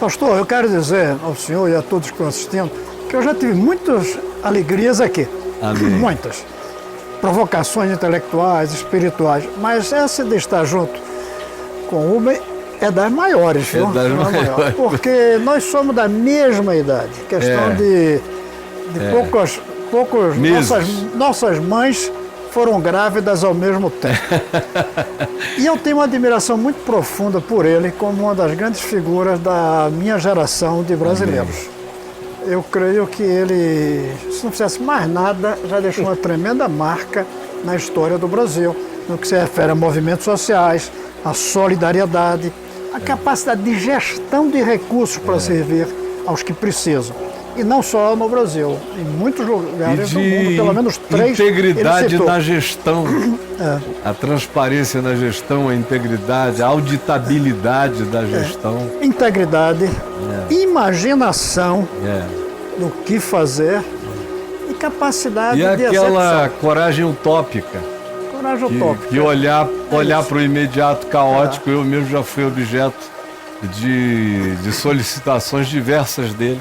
Pastor, eu quero dizer ao senhor e a todos que estão assistindo que eu já tive muitas alegrias aqui. Amém. Muitas. Provocações intelectuais, espirituais. Mas essa de estar junto com o Rubem é das maiores, viu? das maiores. Porque nós somos da mesma idade. Questão de poucos nossas mães foram grávidas ao mesmo tempo. E eu tenho uma admiração muito profunda por ele como uma das grandes figuras da minha geração de brasileiros. Amém. Eu creio que ele, se não fizesse mais nada, já deixou uma tremenda marca na história do Brasil, no que se refere a movimentos sociais, a solidariedade, a capacidade de gestão de recursos para servir aos que precisam. E não só no Brasil, em muitos lugares do mundo, pelo menos 3. Integridade na gestão, a transparência na gestão, a integridade, a auditabilidade da gestão. Integridade, imaginação do que fazer e capacidade de execução. E aquela coragem utópica. Coragem utópica. Que olhar para o imediato caótico, eu mesmo já fui objeto de solicitações diversas dele.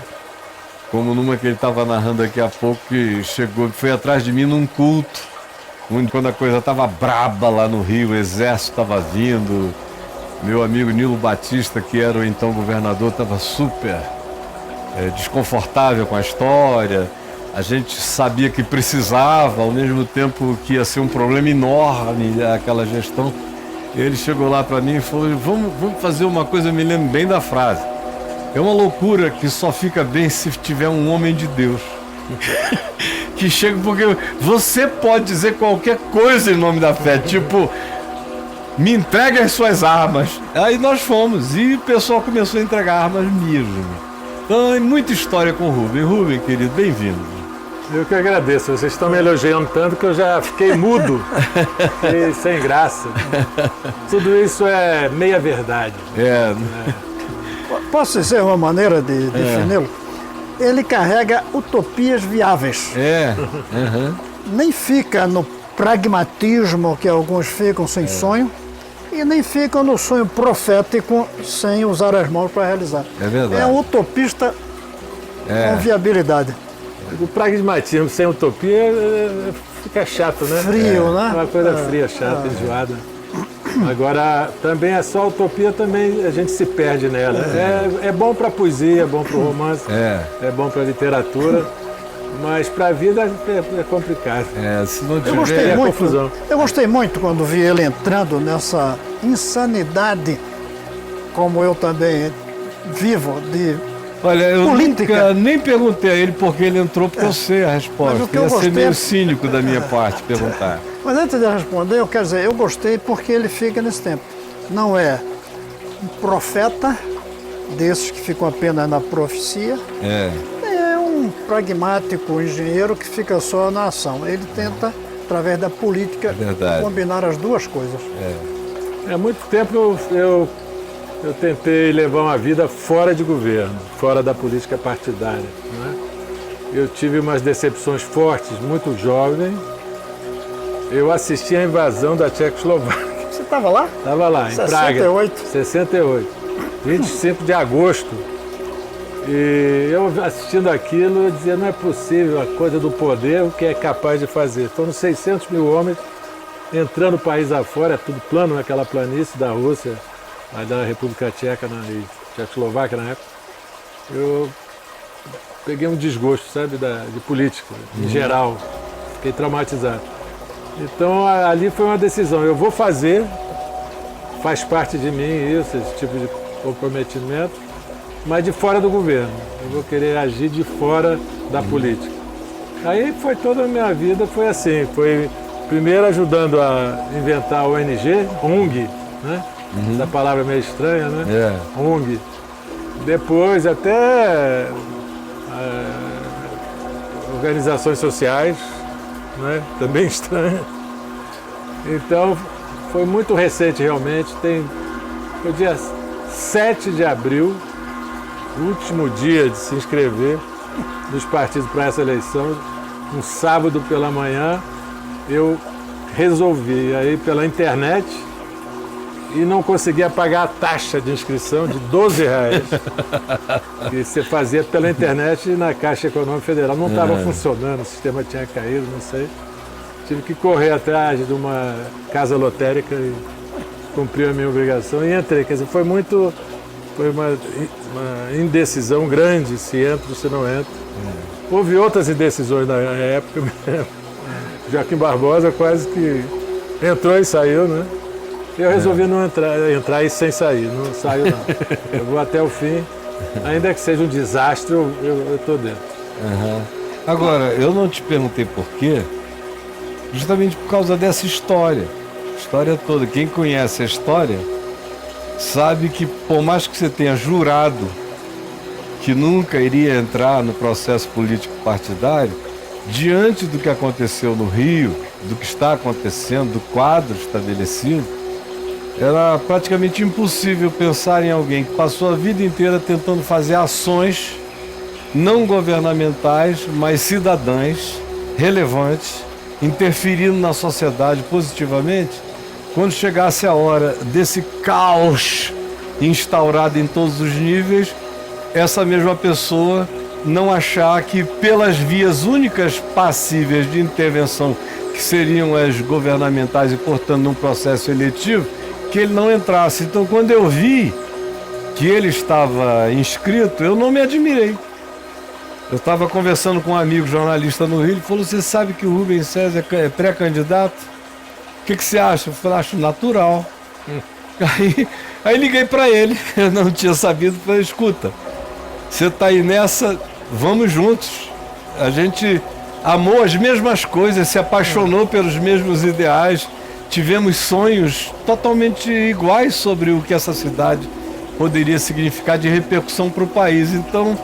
Como numa que ele estava narrando daqui a pouco, que foi atrás de mim num culto, onde quando a coisa estava braba lá no Rio, o exército estava vindo, meu amigo Nilo Batista, que era o então governador, estava super desconfortável com a história, a gente sabia que precisava, ao mesmo tempo que ia ser um problema enorme aquela gestão. E ele chegou lá para mim e falou, vamos fazer uma coisa, eu me lembro bem da frase. É uma loucura que só fica bem se tiver um homem de Deus. Que chega porque você pode dizer qualquer coisa em nome da fé, tipo, me entregue as suas armas. Aí nós fomos e o pessoal começou a entregar armas mesmo. Então é muita história com o Rubem. Rubem, querido, bem-vindo. Eu que agradeço, vocês estão me elogiando tanto que eu já fiquei mudo, fiquei sem graça. Tudo isso é meia verdade. Posso dizer uma maneira de defini-lo? Ele carrega utopias viáveis. Nem fica no pragmatismo que alguns ficam sem sonho e nem ficam no sonho profético sem usar as mãos para realizar. É verdade. É um utopista com viabilidade. O pragmatismo sem utopia fica chato, né? Frio, né? Uma coisa fria, chata, enjoada. Agora, também é só utopia, também a gente se perde nela. É bom para poesia, é bom para o romance, é bom para literatura, mas para a vida é complicado. Se não tiver confusão. Eu gostei muito quando vi ele entrando nessa insanidade, como eu também vivo, de Olha, eu política. nunca nem perguntei a ele por que ele entrou, porque eu sei a resposta. Mas o que eu Ia ser gostei meio cínico da minha parte perguntar. Mas antes de responder, eu quero dizer, eu gostei porque ele fica nesse tempo. Não é um profeta desses que ficam apenas na profecia. É um pragmático engenheiro que fica só na ação. Ele tenta, através da política, combinar as duas coisas. Há muito tempo eu tentei levar uma vida fora de governo, fora da política partidária, né? Eu tive umas decepções fortes, muito jovem. Eu assisti à invasão da Tchecoslováquia. Você estava lá? Estava lá, em 68. Praga. 68. 25 de agosto. E eu assistindo aquilo, eu dizia, não é possível a coisa do poder, o que é capaz de fazer. Foram 600 mil homens entrando o país afora, é tudo plano naquela planície da Rússia, da República Tcheca e Tchecoslováquia na época. Eu peguei um desgosto, sabe, de política, em geral. Fiquei traumatizado. Então ali foi uma decisão, eu vou fazer, faz parte de mim isso, esse tipo de comprometimento, mas de fora do governo. Eu vou querer agir de fora da política. Aí foi toda a minha vida, foi assim, foi primeiro ajudando a inventar a ONG, ONG, né? Essa palavra é meio estranha, né? ONG. Depois até organizações sociais, né? Também estranha. Então, foi muito recente realmente. Foi dia 7 de abril, último dia de se inscrever dos partidos para essa eleição. Um sábado pela manhã, eu resolvi, aí pela internet, e não conseguia pagar a taxa de inscrição de R$ 12 que você fazia pela internet na Caixa Econômica Federal. Não estava funcionando, o sistema tinha caído, não sei. Tive que correr atrás de uma casa lotérica e cumprir a minha obrigação e entrei. Quer dizer, foi uma indecisão grande se entra ou se não entra. Houve outras indecisões na época. Joaquim Barbosa quase que entrou e saiu, né? Eu resolvi não entrar e sem sair, não saio não. Eu vou até o fim, ainda que seja um desastre, eu estou dentro. Agora, eu não te perguntei por quê, justamente por causa dessa história. A história toda. Quem conhece a história sabe que por mais que você tenha jurado que nunca iria entrar no processo político partidário, diante do que aconteceu no Rio, do que está acontecendo, do quadro estabelecido, era praticamente impossível pensar em alguém que passou a vida inteira tentando fazer ações não governamentais, mas cidadãs, relevantes, interferindo na sociedade positivamente, quando chegasse a hora desse caos instaurado em todos os níveis, essa mesma pessoa não achar que pelas vias únicas passíveis de intervenção, que seriam as governamentais e, portanto, num processo eletivo, que ele não entrasse. Então, quando eu vi que ele estava inscrito, eu não me admirei. Eu estava conversando com um amigo jornalista no Rio, ele falou: você sabe que o Rubens César é pré-candidato? O que você acha? Eu falei: acho natural. Aí liguei para ele, eu não tinha sabido, falei: escuta, você está aí nessa, vamos juntos. A gente amou as mesmas coisas, se apaixonou pelos mesmos ideais, tivemos sonhos totalmente iguais sobre o que essa cidade poderia significar de repercussão para o país. Então,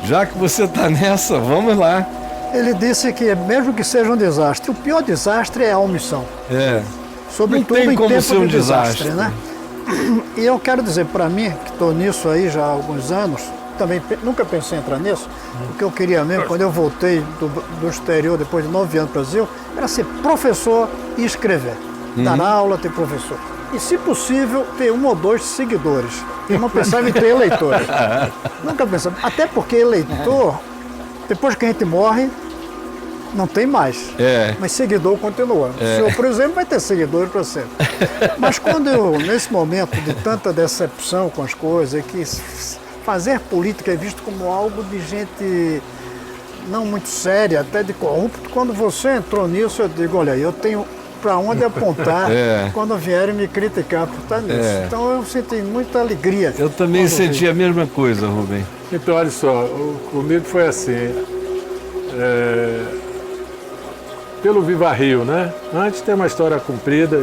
já que você está nessa, vamos lá. Ele disse que mesmo que seja um desastre, o pior desastre é a omissão. Sobretudo não tem em como tempo ser um de desastre, desastre, né? E eu quero dizer, para mim, que estou nisso aí já há alguns anos, também nunca pensei em entrar nisso, o que eu queria mesmo, quando eu voltei do exterior, depois de 9 anos no Brasil, era ser professor e escrever. Dar aula, ter professor. E, se possível, ter 1 ou 2 seguidores. Eu não pensava em ter eleitores. Nunca pensava. Até porque eleitor, depois que a gente morre, não tem mais. Mas seguidor continua. O senhor, por exemplo, vai ter seguidores para sempre. Mas quando eu, nesse momento de tanta decepção com as coisas, que fazer política é visto como algo de gente não muito séria, até de corrupto, quando você entrou nisso, eu digo: olha, eu tenho para onde apontar quando vierem me criticar por estar nisso. Então eu senti muita alegria. Eu também senti a mesma coisa, Rubem. Então, olha só, comigo foi assim, pelo Viva Rio, né? Antes tem uma história comprida,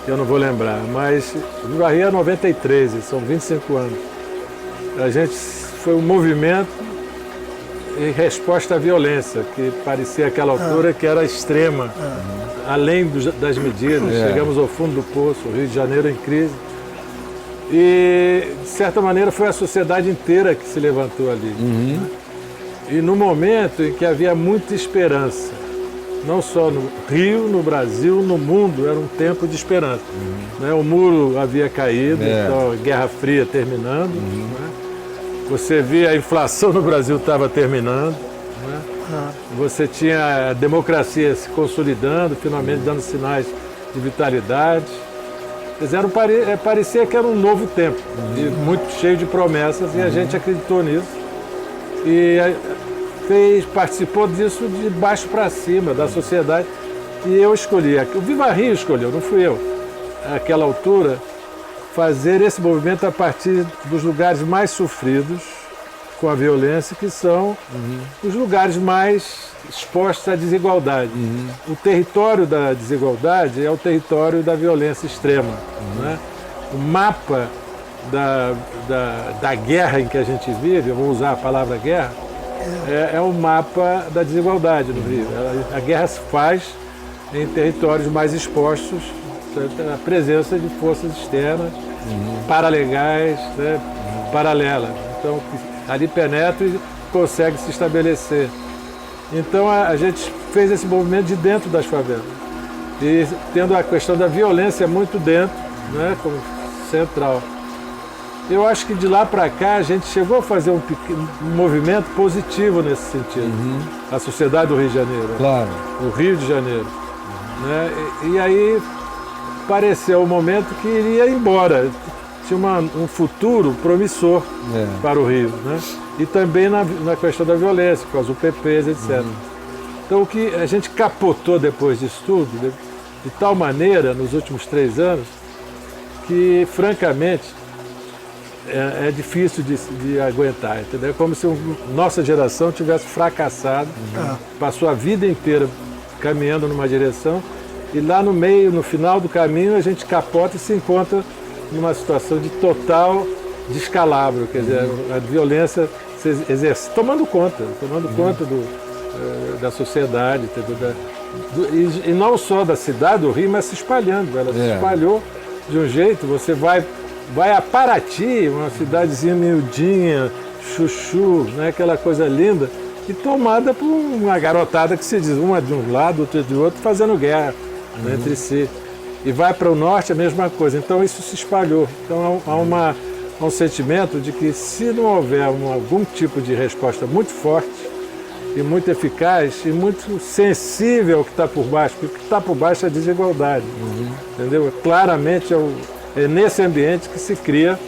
que eu não vou lembrar, mas Viva Rio é 93, são 25 anos. A gente foi um movimento em resposta à violência, que parecia àquela altura que era extrema, além das medidas. Chegamos ao fundo do poço, o Rio de Janeiro em crise. E, de certa maneira, foi a sociedade inteira que se levantou ali. Né? E no momento em que havia muita esperança, não só no Rio, no Brasil, no mundo, era um tempo de esperança. Né? O muro havia caído, então a Guerra Fria terminando. Né? Você via a inflação no Brasil estava terminando. Né? Você tinha a democracia se consolidando, finalmente dando sinais de vitalidade. Quer dizer, parecia que era um novo tempo, e muito cheio de promessas, e a gente acreditou nisso. E participou disso de baixo para cima, da sociedade. E eu escolhi, o Viva Rio escolheu, não fui eu, àquela altura, fazer esse movimento a partir dos lugares mais sofridos com a violência, que são os lugares mais expostos à desigualdade. O território da desigualdade é o território da violência extrema. Né? O mapa da guerra em que a gente vive, eu vou usar a palavra guerra, é o mapa da desigualdade no Rio. A guerra se faz em territórios mais expostos à presença de forças externas, paralegais, né, paralelas. Então, ali penetra e consegue se estabelecer. Então, a gente fez esse movimento de dentro das favelas. E tendo a questão da violência muito dentro, né, como central. Eu acho que de lá para cá a gente chegou a fazer um movimento positivo nesse sentido. A sociedade do Rio de Janeiro. Claro. O Rio de Janeiro. Né? E aí pareceu o momento que iria embora. Tinha um futuro promissor para o Rio. Né? E também na questão da violência, por causa do PPs, etc. Então o que a gente capotou depois disso tudo, de tal maneira, nos últimos 3 anos, que francamente é difícil de aguentar, entendeu? É como se nossa geração tivesse fracassado, passou a vida inteira caminhando numa direção e lá no meio, no final do caminho, a gente capota e se encontra numa situação de total descalabro, quer dizer, a violência se exerce, tomando conta da sociedade, entendeu? E não só da cidade do Rio, mas se espalhando, ela se espalhou de um jeito, você vai a Paraty, uma cidadezinha miudinha, chuchu, né, aquela coisa linda, e tomada por uma garotada que se diz, uma de um lado, outra de outro, fazendo guerra né, entre si. E vai para o norte a mesma coisa. Então isso se espalhou. Então há um sentimento de que se não houver algum tipo de resposta muito forte e muito eficaz e muito sensível ao que está por baixo, porque o que está por baixo é a desigualdade. Entendeu? Claramente é nesse ambiente que se cria,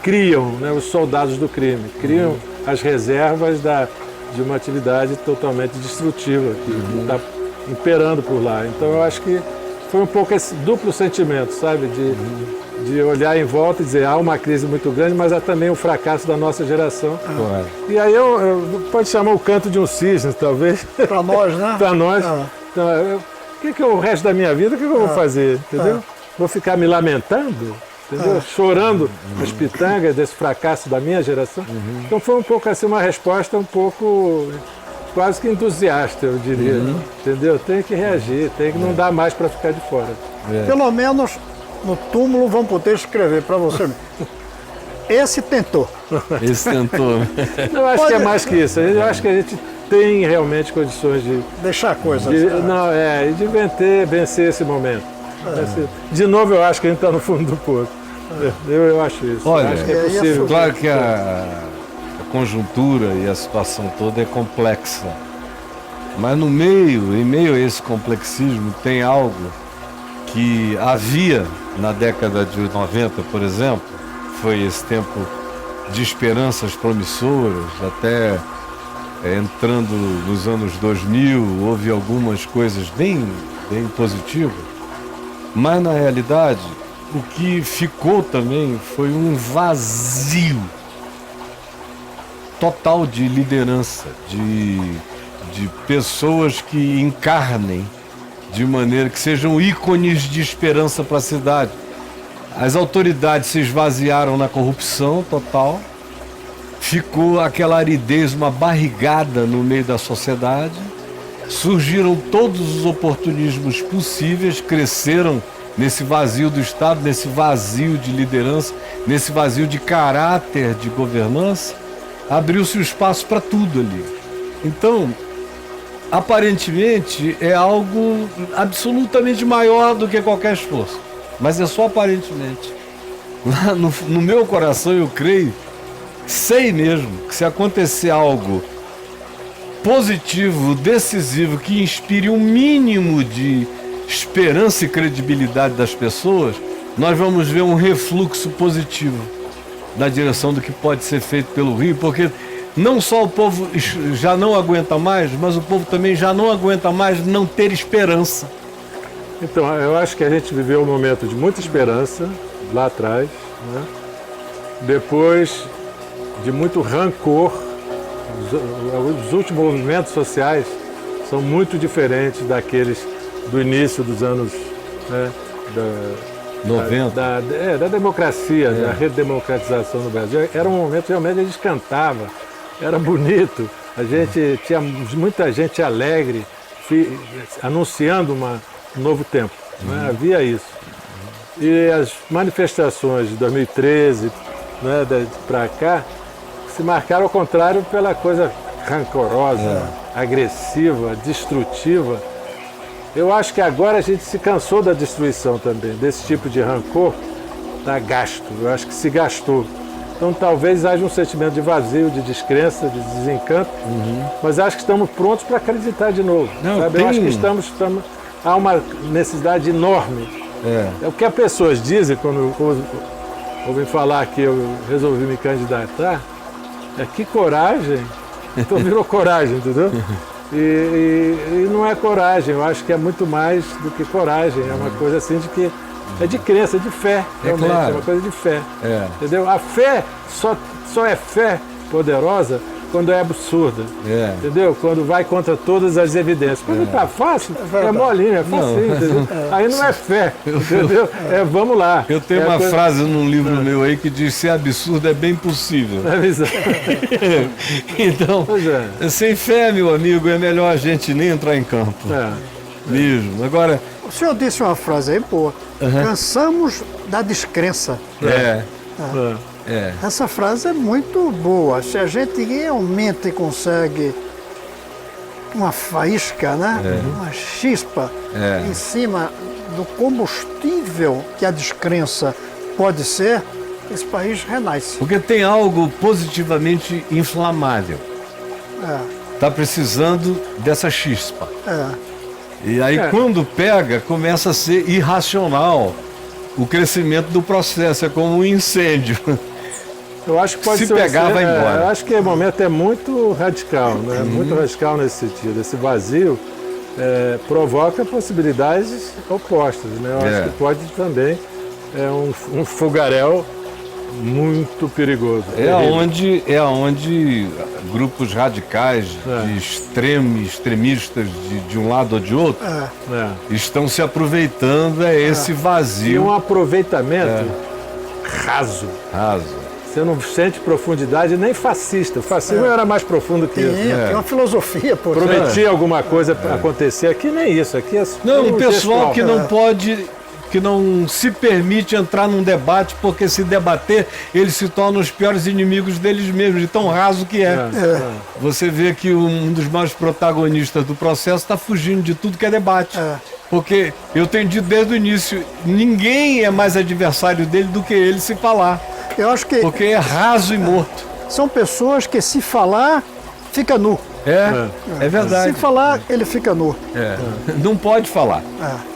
criam os soldados do crime, criam as reservas de uma atividade totalmente destrutiva que está imperando por lá. Então eu acho que foi um pouco esse duplo sentimento, sabe, de olhar em volta e dizer há uma crise muito grande, mas há também o fracasso da nossa geração. E aí pode chamar o canto de um cisne, talvez. Para nós, né? Para nós. Então, o que é o resto da minha vida? O que eu vou fazer? Entendeu? Vou ficar me lamentando? Entendeu? Chorando as pitangas desse fracasso da minha geração. Então foi um pouco assim, uma resposta um pouco quase que entusiasta, eu diria. Entendeu? Tem que reagir, tem que não dar mais para ficar de fora. Pelo menos no túmulo vão poder escrever para você. Esse tentou. Esse tentou. Eu acho que é mais que isso. Eu acho que a gente tem realmente condições de deixar coisas. De vencer esse momento. De novo, eu acho que a gente está no fundo do poço. Eu acho isso. Olha, acho que é possível. Claro que a conjuntura e a situação toda é complexa. Mas em meio a esse complexismo, tem algo que havia na década de 90, por exemplo, foi esse tempo de esperanças promissoras, até entrando nos anos 2000, houve algumas coisas bem positivas, mas na realidade o que ficou também foi um vazio total de liderança, de pessoas que encarnem de maneira que sejam ícones de esperança para a cidade. As autoridades se esvaziaram na corrupção total, ficou aquela aridez, uma barrigada no meio da sociedade, surgiram todos os oportunismos possíveis, cresceram nesse vazio do Estado, nesse vazio de liderança, nesse vazio de caráter de governança, abriu-se o espaço para tudo ali. Então, aparentemente, é algo absolutamente maior do que qualquer esforço, mas é só aparentemente. Lá no meu coração eu creio, sei mesmo, que se acontecer algo positivo, decisivo, que inspire um mínimo de esperança e credibilidade das pessoas, nós vamos ver um refluxo positivo na direção do que pode ser feito pelo Rio, porque não só o povo já não aguenta mais, mas o povo também já não aguenta mais não ter esperança. Então, eu acho que a gente viveu um momento de muita esperança lá atrás, né? Depois de muito rancor. Os últimos movimentos sociais são muito diferentes daqueles do início dos anos 90. Da democracia, da redemocratização no Brasil. Era um momento realmente a gente cantava, era bonito, a gente tinha muita gente alegre, anunciando um novo tempo, né? Havia isso. E as manifestações de 2013, né, para cá, se marcaram ao contrário pela coisa rancorosa, agressiva, destrutiva. Eu acho que agora a gente se cansou da destruição também, desse tipo de rancor, tá gasto. Eu acho que se gastou. Então talvez haja um sentimento de vazio, de descrença, de desencanto, mas acho que estamos prontos para acreditar de novo. Não, sabe? tem... Eu acho que há uma necessidade enorme. É o que as pessoas dizem quando ouvem falar que eu resolvi me candidatar, é que coragem, então virou coragem, entendeu? E não é coragem, eu acho que é muito mais do que coragem, é uma coisa assim de que é de crença, de fé, realmente, claro. é uma coisa de fé. É. Entendeu? A fé só é fé poderosa quando é absurda. É. Entendeu? Quando vai contra todas as evidências. Quando está fácil, é molinho, é facinho, entendeu? Aí não é fé, entendeu? Vamos lá. Eu tenho uma frase num livro meu aí que diz: ser absurdo é bem possível. Então, sem fé, meu amigo, é melhor a gente nem entrar em campo. Mesmo. Agora, o senhor disse uma frase aí, pô. Cansamos da descrença. Essa frase é muito boa. Se a gente realmente consegue uma faísca, né? Uma chispa em cima do combustível que a descrença pode ser, esse país renasce. Porque tem algo positivamente inflamável. Está precisando dessa chispa. E aí quando pega, começa a ser irracional o crescimento do processo, é como um incêndio. Eu acho que pode Se pegar, vai embora. Eu acho que o momento é muito radical, né? Muito radical nesse sentido. Esse vazio provoca possibilidades opostas, né? Eu acho que pode também um fogaréu muito perigoso. É onde grupos radicais de extremistas de um lado ou de outro estão se aproveitando esse vazio. E um aproveitamento raso. Você não sente profundidade nem fascista. O fascismo era mais profundo que isso. Tem uma filosofia por Prometia alguma coisa para acontecer. Aqui nem isso. Aqui é o pessoal que não pode, que não se permite entrar num debate, porque se debater, eles se tornam os piores inimigos deles mesmos, de tão raso que é. Você vê que um dos maiores protagonistas do processo está fugindo de tudo que é debate. Porque eu tenho dito desde o início, ninguém é mais adversário dele do que ele se falar. Eu acho que porque é raso e morto. São pessoas que se falar, fica nu. É verdade. Se falar, ele fica nu. Não pode falar.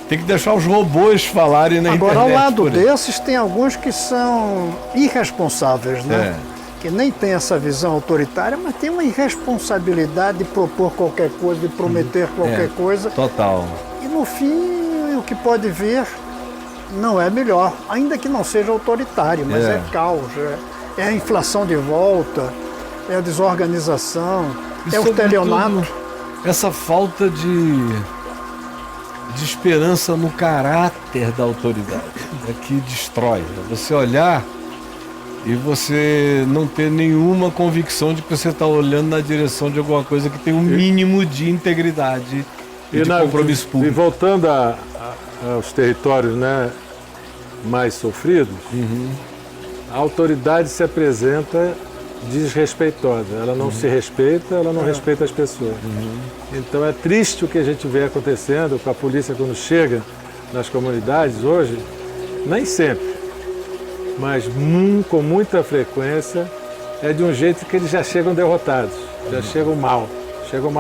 Tem que deixar os robôs falarem na internet. Agora, ao lado desses, tem alguns que são irresponsáveis, né? Que nem tem essa visão autoritária, mas tem uma irresponsabilidade de propor qualquer coisa, de prometer qualquer coisa. Total. E no fim, o que pode vir não é melhor, ainda que não seja autoritário, mas é caos, é a inflação de volta, é a desorganização, é o estelionato. Essa falta de esperança no caráter da autoridade é que destrói. Você olhar e você não ter nenhuma convicção de que você está olhando na direção de alguma coisa que tem um mínimo de integridade e de compromisso público. E voltando aos territórios, né, mais sofridos, a autoridade se apresenta desrespeitosa. Ela não se respeita, ela não respeita as pessoas. Então é triste o que a gente vê acontecendo com a polícia quando chega nas comunidades hoje, nem sempre, mas com muita frequência, é de um jeito que eles já chegam derrotados, já chegam mal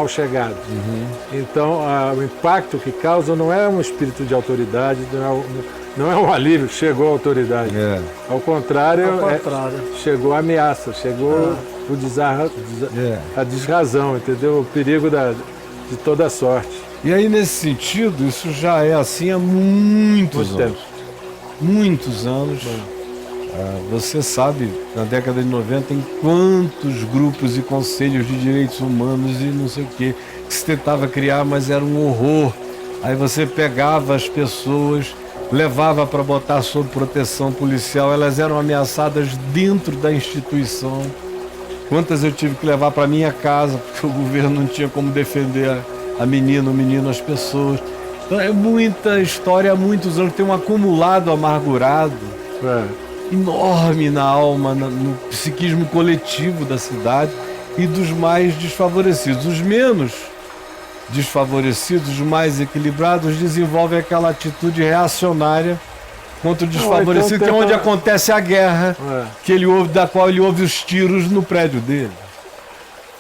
chegados. Então o impacto que causa não é um espírito de autoridade, não é um alívio, chegou a autoridade. Ao contrário, chegou a ameaça, chegou a desrazão, entendeu? O perigo de toda sorte. E aí, nesse sentido, isso já é assim há muitos anos. Muitos anos. Você sabe, na década de 90, em quantos grupos e conselhos de direitos humanos e não sei o que se tentava criar, mas era um horror. Aí você pegava as pessoas, levava para botar sob proteção policial, elas eram ameaçadas dentro da instituição. Quantas eu tive que levar para minha casa, porque o governo não tinha como defender a menina, o menino, as pessoas. Então é muita história, há muitos anos, tem um acumulado amargurado enorme na alma, no psiquismo coletivo da cidade e dos mais desfavorecidos. Os menos desfavorecidos, os mais equilibrados, desenvolvem aquela atitude reacionária contra o desfavorecido, então que é onde tenta- acontece a guerra, É. da qual ele ouve os tiros no prédio dele.